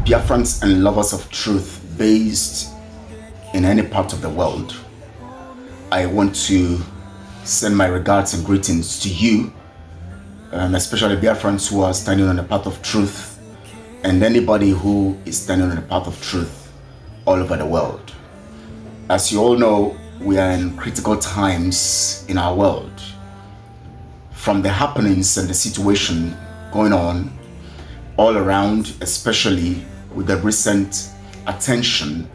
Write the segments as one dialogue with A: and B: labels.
A: Biafrans and lovers of truth based in any part of the world, I want to send my regards and greetings to you, especially Biafrans who are standing on the path of truth, and anybody who is standing on the path of truth all over the world. As you all know, we are in critical times in our world. From the happenings and the situation going on all around, especially with the recent attention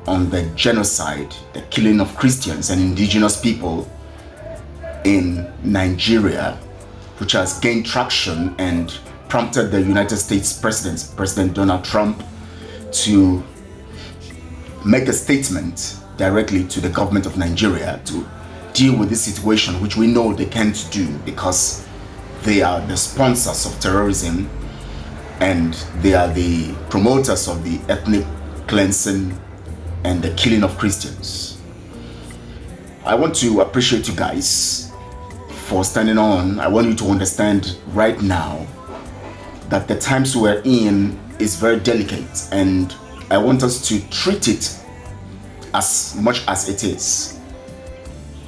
A: on the genocide, the killing of Christians and indigenous people in Nigeria, which has gained traction and prompted the United States President Donald Trump, to make a statement directly to the government of Nigeria to deal with this situation, which we know they can't do because they are the sponsors of terrorism and they are the promoters of the ethnic cleansing and the killing of Christians. I want to appreciate you guys for standing on. I want you to understand right now that the times we're in is very delicate, and I want us to treat it as much as it is.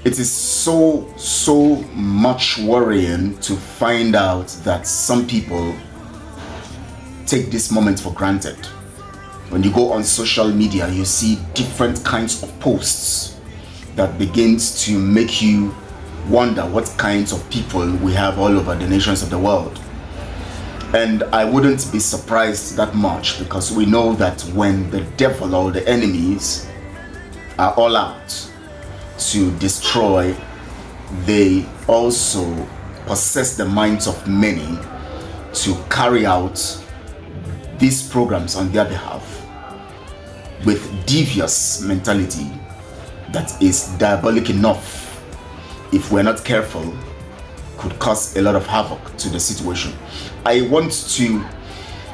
A: It is so much worrying to find out that some people take this moment for granted. When you go on social media, you see different kinds of posts that begins to make you wonder what kinds of people we have all over the nations of the world. And I wouldn't be surprised that much, because we know that when the devil or the enemies are all out to destroy, they also possess the minds of many to carry out these programs on their behalf with devious mentality that is diabolic enough, if we're not careful, could cause a lot of havoc to the situation. I want to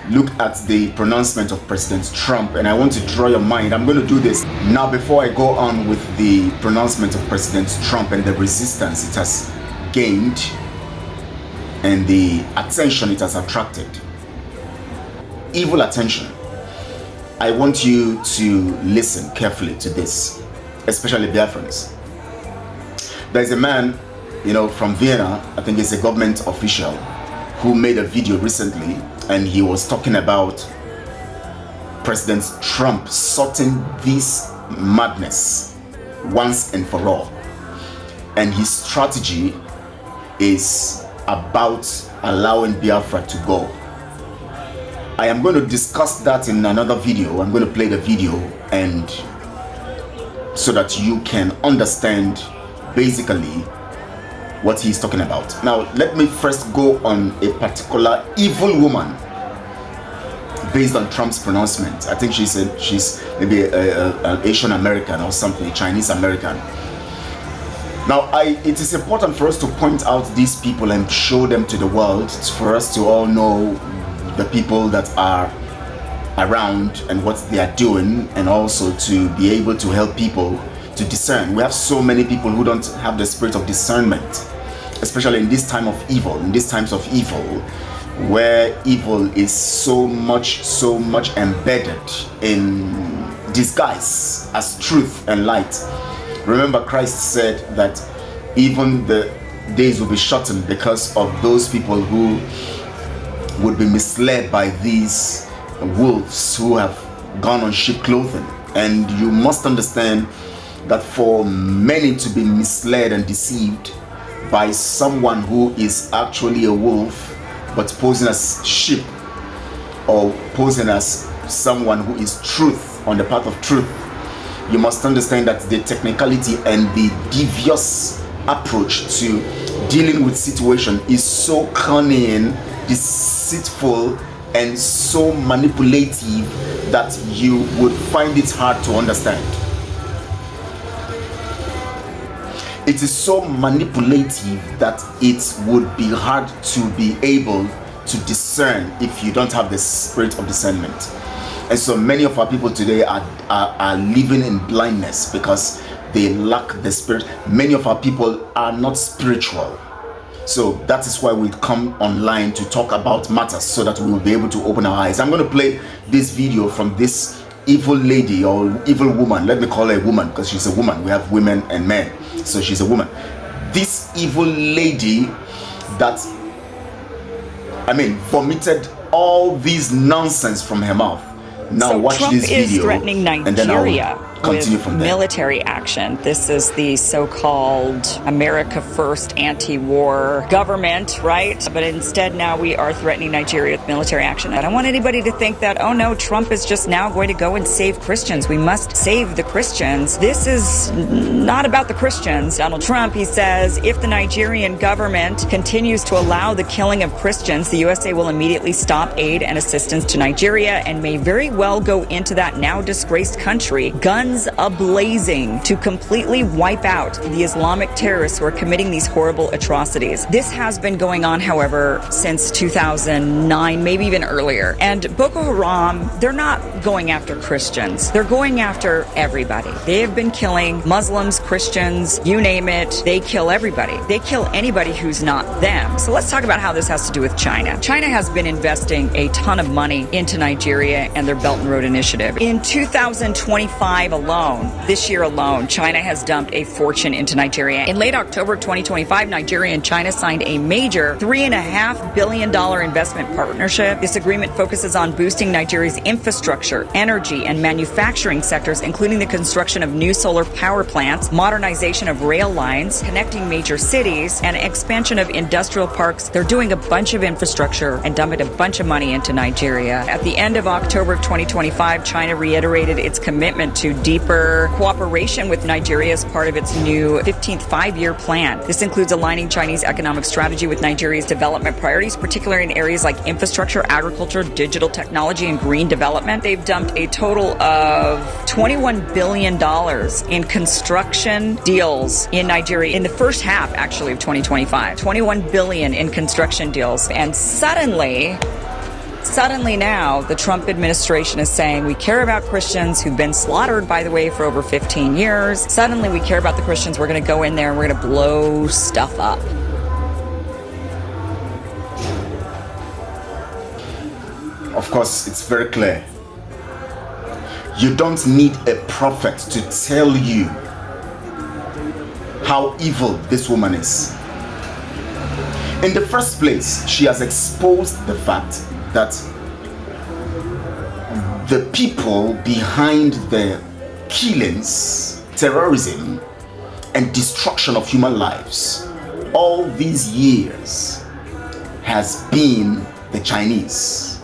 A: look at the pronouncement of President Trump, and I want to draw your mind. I'm going to do this now before I go on with the pronouncement of President Trump and the resistance it has gained and the attention it has attracted. Evil attention. I want you to listen carefully to this, especially Biafrans. There's a man, from Vienna, I think he's a government official, who made a video recently, and he was talking about President Trump sorting this madness once and for all. And his strategy is about allowing Biafra to go. I am going to discuss that in another video. I'm going to play the video, and so that you can understand basically what he's talking about. Now, let me first go on a particular evil woman based on Trump's pronouncement. I think she's maybe an Asian American or something, a Chinese American. Now, it is important for us to point out these people and show them to the world, for us to all know the people that are around and what they are doing, and also to be able to help people to discern. We have so many people who don't have the spirit of discernment, especially in this time of evil, in these times of evil, where evil is so much embedded in disguise as truth and light. Remember, Christ said that even the days will be shortened because of those people who would be misled by these wolves who have gone on sheep clothing. And you must understand that for many to be misled and deceived by someone who is actually a wolf but posing as sheep, or posing as someone who is truth, on the path of truth, you must understand that the technicality and the devious approach to dealing with situation is so cunning, deceitful, and so manipulative that you would find it hard to understand. It is so manipulative that it would be hard to be able to discern if you don't have the spirit of discernment. And so many of our people today are living in blindness because they lack the spirit. Many of our people are not spiritual. So that is why we come online to talk about matters, so that we will be able to open our eyes. I'm going to play this video from this evil lady or evil woman. Let me call her a woman because she's a woman. We have women and men, so she's a woman. This evil lady that, vomited all these nonsense from her mouth. Now watch
B: Trump
A: this video,
B: is threatening Nigeria
A: and then I'll continue
B: with
A: from there.
B: military action. This is the so-called America First anti-war government, right? But instead now we are threatening Nigeria with military action. I don't want anybody to think that, oh no, Trump is just now going to go and save Christians. We must save the Christians. This is not about the Christians. Donald Trump, he says, if the Nigerian government continues to allow the killing of Christians, the USA will immediately stop aid and assistance to Nigeria and may very well go into that now disgraced country, guns a-blazing, to completely wipe out the Islamic terrorists who are committing these horrible atrocities. This has been going on, however, since 2009, maybe even earlier. And Boko Haram, they're not going after Christians. They're going after everybody. They have been killing Muslims, Christians, you name it. They kill everybody. They kill anybody who's not them. So let's talk about how this has to do with China. China has been investing a ton of money into Nigeria and their Belt and Road Initiative. In 2025 alone, this year alone, China has dumped a fortune into Nigeria. In late October of 2025, Nigeria and China signed a major $3.5 billion investment partnership. This agreement focuses on boosting Nigeria's infrastructure, energy, and manufacturing sectors, including the construction of new solar power plants, modernization of rail lines, connecting major cities, and expansion of industrial parks. They're doing a bunch of infrastructure and dumping a bunch of money into Nigeria. At the end of October of 2025, China reiterated its commitment to deeper cooperation with Nigeria as part of its new 15th five-year plan. This includes aligning Chinese economic strategy with Nigeria's development priorities, particularly in areas like infrastructure, agriculture, digital technology, and green development. They've dumped a total of $21 billion in construction deals in Nigeria in the first half, actually, of 2025. $21 billion in construction deals. And suddenly now, the Trump administration is saying we care about Christians who've been slaughtered, by the way, for over 15 years. Suddenly we care about the Christians. We're going to go in there and we're going to blow stuff up.
A: Of course, it's very clear. You don't need a prophet to tell you how evil this woman is. In the first place, she has exposed the fact that the people behind the killings, terrorism, and destruction of human lives all these years has been the Chinese.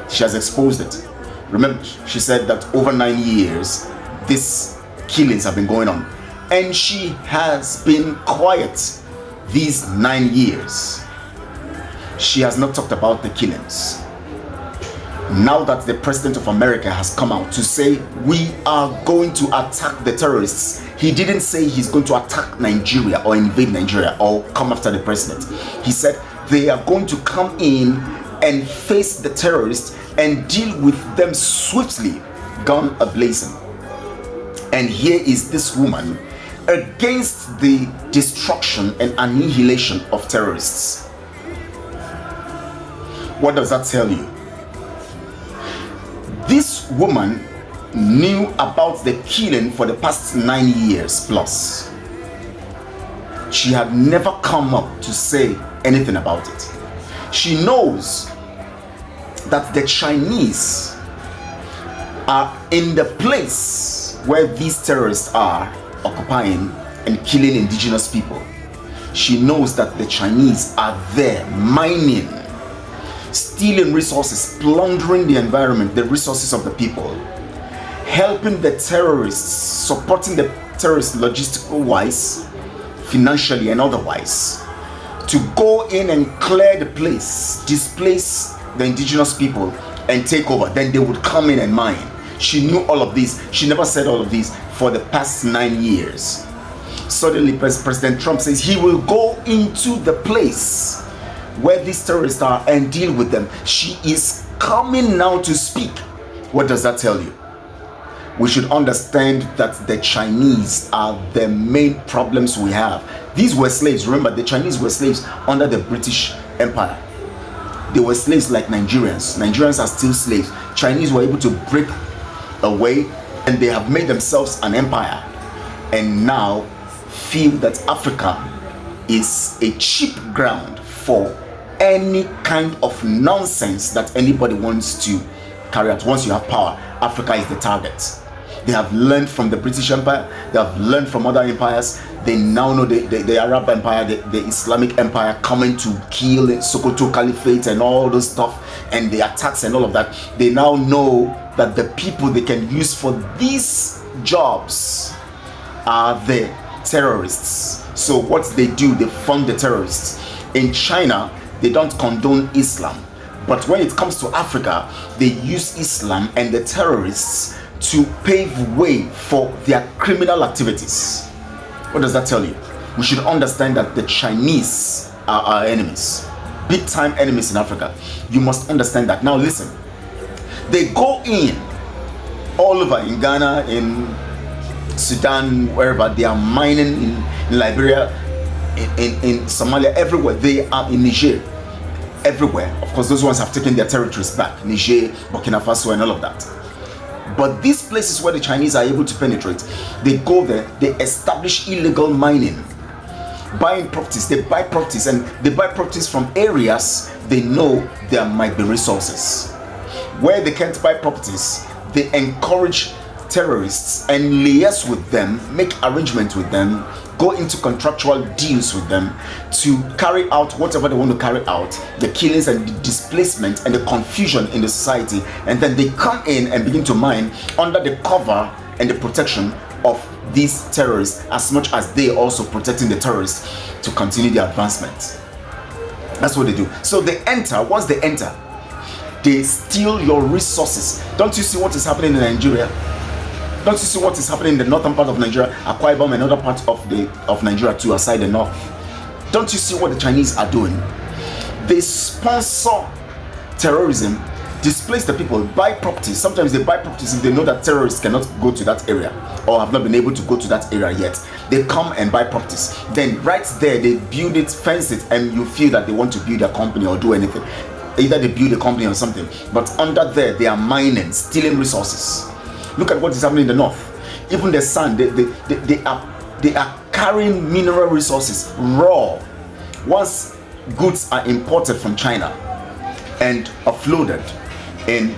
A: She has exposed it. Remember, she said that over 9 years, these killings have been going on. And she has been quiet these 9 years. She has not talked about the killings. Now that the President of America has come out to say we are going to attack the terrorists, he didn't say he's going to attack Nigeria or invade Nigeria or come after the president. He said they are going to come in and face the terrorists and deal with them swiftly, gun a-blazing. And here is this woman against the destruction and annihilation of terrorists. What does that tell you? This woman knew about the killing for the past 9 years plus. She had never come up to say anything about it. She knows that the Chinese are in the place where these terrorists are occupying and killing indigenous people. She knows that the Chinese are there mining, stealing resources, plundering the environment, the resources of the people, helping the terrorists, supporting the terrorists logistical wise, financially and otherwise, to go in and clear the place, displace the indigenous people and take over. Then they would come in and mine. She knew all of this. She never said all of this for the past 9 years. Suddenly President Trump says he will go into the place where these terrorists are and deal with them. She is coming now to speak. What does that tell you? We should understand that the Chinese are the main problems we have. These were slaves. Remember, the Chinese were slaves under the British Empire. They were slaves like Nigerians. Nigerians are still slaves. Chinese were able to break away, and they have made themselves an empire, and now feel that Africa is a cheap ground for any kind of nonsense that anybody wants to carry out. Once you have power, Africa is the target. They have learned from the British Empire. They have learned from other empires. They now know the Arab Empire, the Islamic Empire coming to kill Sokoto Caliphate and all those stuff, and the attacks and all of that. They now know that the people they can use for these jobs are the terrorists. So what they do, they fund the terrorists. In China, they don't condone Islam. But when it comes to Africa, they use Islam and the terrorists to pave way for their criminal activities. What does that tell you? We should understand that the Chinese are our enemies, big time enemies in Africa. You must understand that. Now listen, they go in all over, in Ghana, in Sudan, wherever. They are mining in Liberia, in Somalia, everywhere. They are in Niger, everywhere. Of course, those ones have taken their territories back, Niger, Burkina Faso and all of that. But these places where the Chinese are able to penetrate, they go there, they establish illegal mining, buying properties. They buy properties, and they buy properties from areas they know there might be resources. Where they can't buy properties, they encourage terrorists and liaise with them, make arrangements with them, go into contractual deals with them to carry out whatever they want to carry out, the killings and the displacement and the confusion in the society. And then they come in and begin to mine under the cover and the protection of these terrorists, as much as they also protecting the terrorists to continue their advancement. That's what they do. So they enter. Once they enter, they steal your resources. Don't you see what is happening in Nigeria? Don't you see what is happening in the northern part of Nigeria, Akwa Ibom and other parts of Nigeria too, aside the north? Don't you see what the Chinese are doing? They sponsor terrorism, displace the people, buy properties. Sometimes they buy properties if they know that terrorists cannot go to that area or have not been able to go to that area yet. They come and buy properties. Then right there, they build it, fence it, and you feel that they want to build a company or do anything. Either they build a company or something, but under there, they are mining, stealing resources. Look at what is happening in the north. Even the sand, they are carrying mineral resources raw. Once goods are imported from China and offloaded in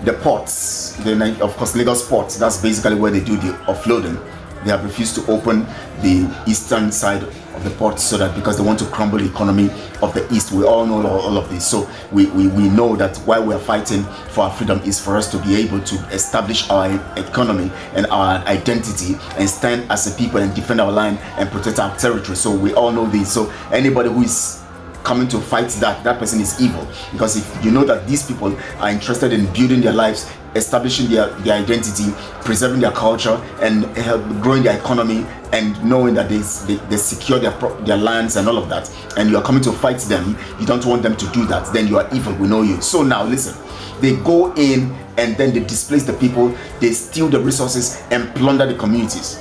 A: the ports, of course Lagos ports, that's basically where they do the offloading. They have refused to open the eastern side of the port, so that because they want to crumble the economy of the east. We all know all of this. So we know that why we are fighting for our freedom is for us to be able to establish our economy and our identity and stand as a people and defend our land and protect our territory. So we all know this. So anybody who is coming to fight that person is evil, because if you know that these people are interested in building their lives, establishing their identity, preserving their culture, and growing their economy, and knowing that they secure their lands and all of that, and you are coming to fight them, you don't want them to do that, then you are evil. We know you. So now listen, they go in and then they displace the people, they steal the resources and plunder the communities.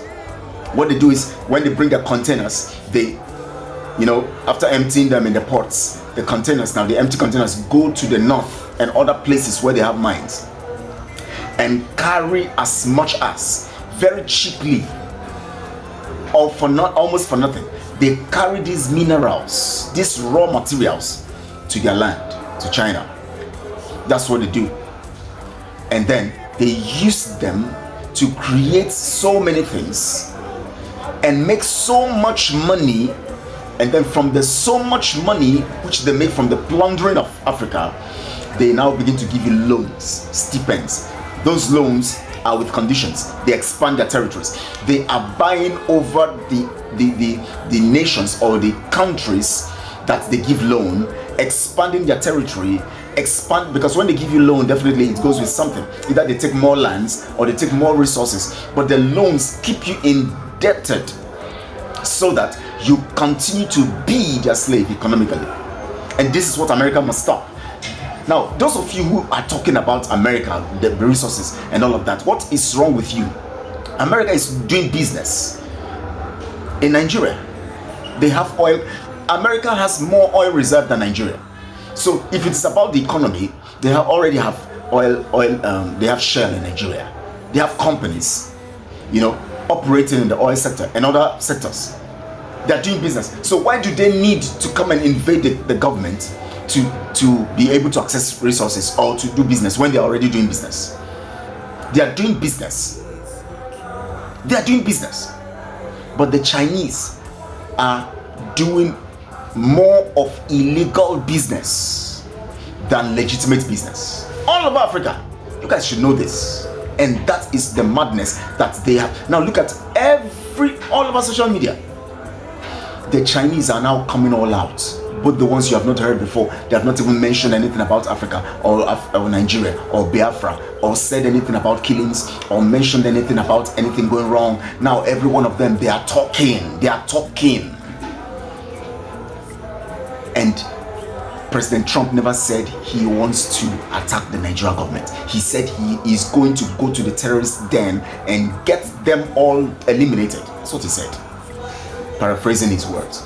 A: What they do is, when they bring their containers, they, after emptying them in the ports, the containers, now the empty containers, go to the north and other places where they have mines and carry as much as, very cheaply, or for not, almost for nothing, they carry these minerals, these raw materials to their land, to China. That's what they do. And then they use them to create so many things and make so much money. And then from the so much money which they make from the plundering of Africa, they now begin to give you loans, stipends. Those loans are with conditions. They expand their territories. They are buying over the nations or the countries that they give loan, expanding their territory, because when they give you loan, definitely it goes with something. Either they take more lands or they take more resources, but the loans keep you indebted so that you continue to be their slave economically. And this is what America must stop. Now, those of you who are talking about America, the resources and all of that, what is wrong with you? America is doing business in Nigeria. They have oil. America has more oil reserve than Nigeria. So if it's about the economy, they already have oil. They have Shell in Nigeria. They have companies, operating in the oil sector and other sectors. They are doing business. So why do they need to come and invade the government to be able to access resources or to do business when they are already doing business? They are doing business. They are doing business. But the Chinese are doing more of illegal business than legitimate business. All over Africa. You guys should know this. And that is the madness that they have. Now look at all over social media. The Chinese are now coming all out. Both the ones you have not heard before, they have not even mentioned anything about Africa or Nigeria or Biafra or said anything about killings or mentioned anything about anything going wrong. Now every one of them, they are talking. And President Trump never said he wants to attack the Nigerian government. He said he is going to go to the terrorist den and get them all eliminated. That's what he said. Paraphrasing his words.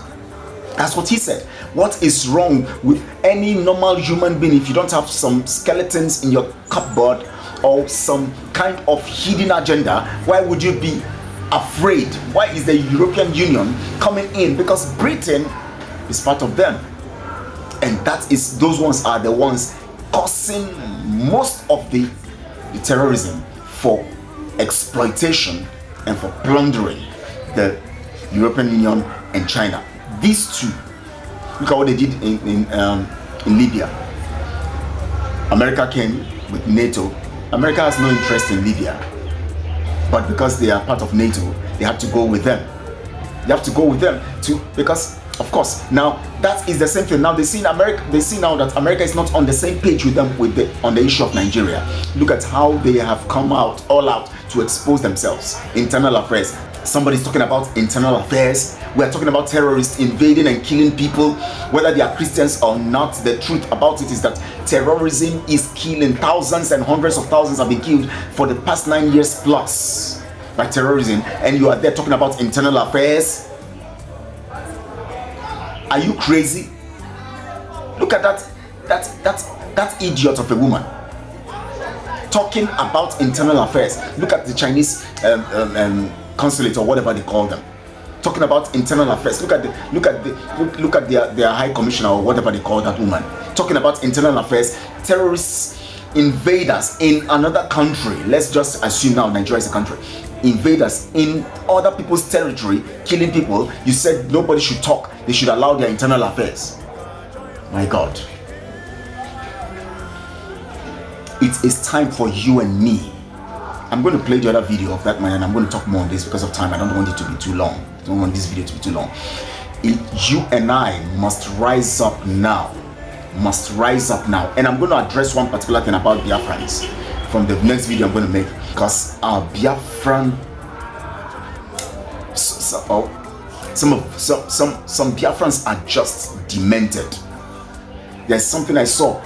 A: That's what he said. What is wrong with any normal human being if you don't have some skeletons in your cupboard or some kind of hidden agenda? Why would you be afraid? Why is the European Union coming in? Because Britain is part of them. And those ones are the ones causing most of the terrorism for exploitation and for plundering the European Union and China. These two, look at what they did in Libya. America came with NATO. America has no interest in Libya, but because they are part of NATO, they have to go with them. They have to go with them too, because of course now that is the same thing. Now they see now that America is not on the same page with them on the issue of Nigeria. Look at how they have come all out to expose themselves. Internal affairs. Somebody's talking about internal affairs. We are talking about terrorists invading and killing people, whether they are Christians or not. The truth about it is that terrorism is killing. Thousands and hundreds of thousands have been killed for the past 9 years plus by terrorism, and you are there talking about internal affairs. Are you crazy? Look at that idiot of a woman talking about internal affairs. Look at the Chinese consulate or whatever they call them, talking about internal affairs. Look at their high commissioner or whatever they call that woman, talking about internal affairs. Terrorists, invaders in another country. Let's just assume now Nigeria is a country. Invaders in other people's territory, killing people. You said nobody should talk. They should allow their internal affairs. My God. It is time for you and me. I'm going to play the other video of that man, and I'm going to talk more on this because of time. I don't want it to be too long. I don't want this video to be too long. You and I must rise up now. And I'm going to address one particular thing about Biafrans from the next video I'm going to make, because our Biafran, some Biafrans are just demented. There's something I saw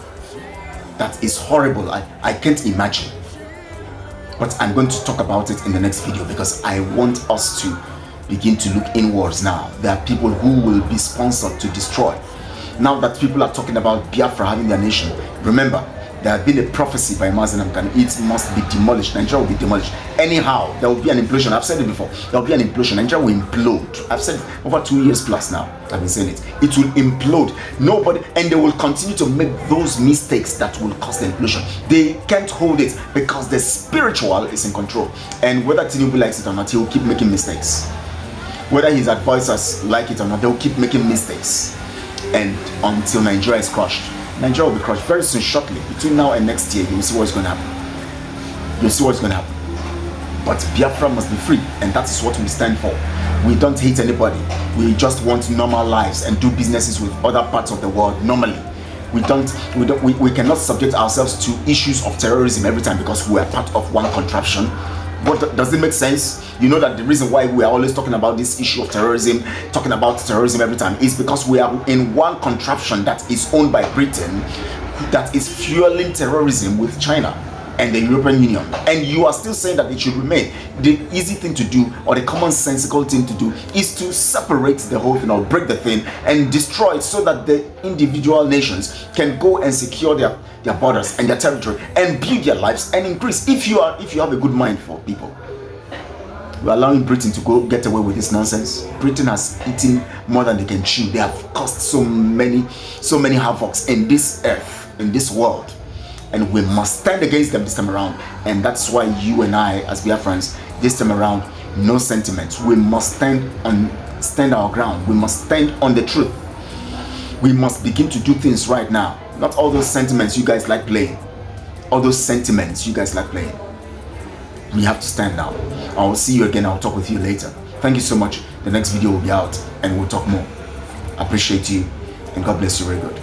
A: that is horrible. I can't imagine. But I'm going to talk about it in the next video because I want us to begin to look inwards now. There are people who will be sponsored to destroy. Now that people are talking about Biafra having their nation, remember, there had been a prophecy by Mazen Amkan. It must be demolished. Nigeria will be demolished. Anyhow, there will be an implosion. I've said it before. There will be an implosion. Nigeria will implode. I've said it over 2 years plus now. I've been saying it. It will implode. Nobody, and they will continue to make those mistakes that will cause the implosion. They can't hold it because the spiritual is in control. And whether Tinubu likes it or not, he will keep making mistakes. Whether his advisors like it or not, they will keep making mistakes. And until Nigeria is crushed. Nigeria will be crushed very soon, shortly. Between now and next year, you will see what's going to happen. You'll see what's going to happen. But Biafra must be free, and that is what we stand for. We don't hate anybody. We just want normal lives and do businesses with other parts of the world normally. We cannot subject ourselves to issues of terrorism every time because we are part of one contraption. What does it make sense? You know that the reason why we are always talking about this issue of terrorism, talking about terrorism every time, is because we are in one contraption that is owned by Britain, that is fueling terrorism with China. and the European Union, and you are still saying that it should remain. The easy thing to do, or the commonsensical thing to do, is to separate the whole thing, or break the thing and destroy it, so that the individual nations can go and secure their borders and their territory and build their lives and increase. If you have a good mind for people. We're allowing Britain to go get away with this nonsense. Britain has eaten more than they can chew. They have caused so many havocs in this earth, in this world, and we must stand against them this time around. And that's why you and I, as Biafrans, this time around, no sentiments. We must stand our ground. We must stand on the truth. We must begin to do things right now. Not all those sentiments you guys like playing. All those sentiments you guys like playing. We have to stand now. I'll see you again. I'll talk with you later. Thank you so much. The next video will be out and we'll talk more. I appreciate you and God bless you very good.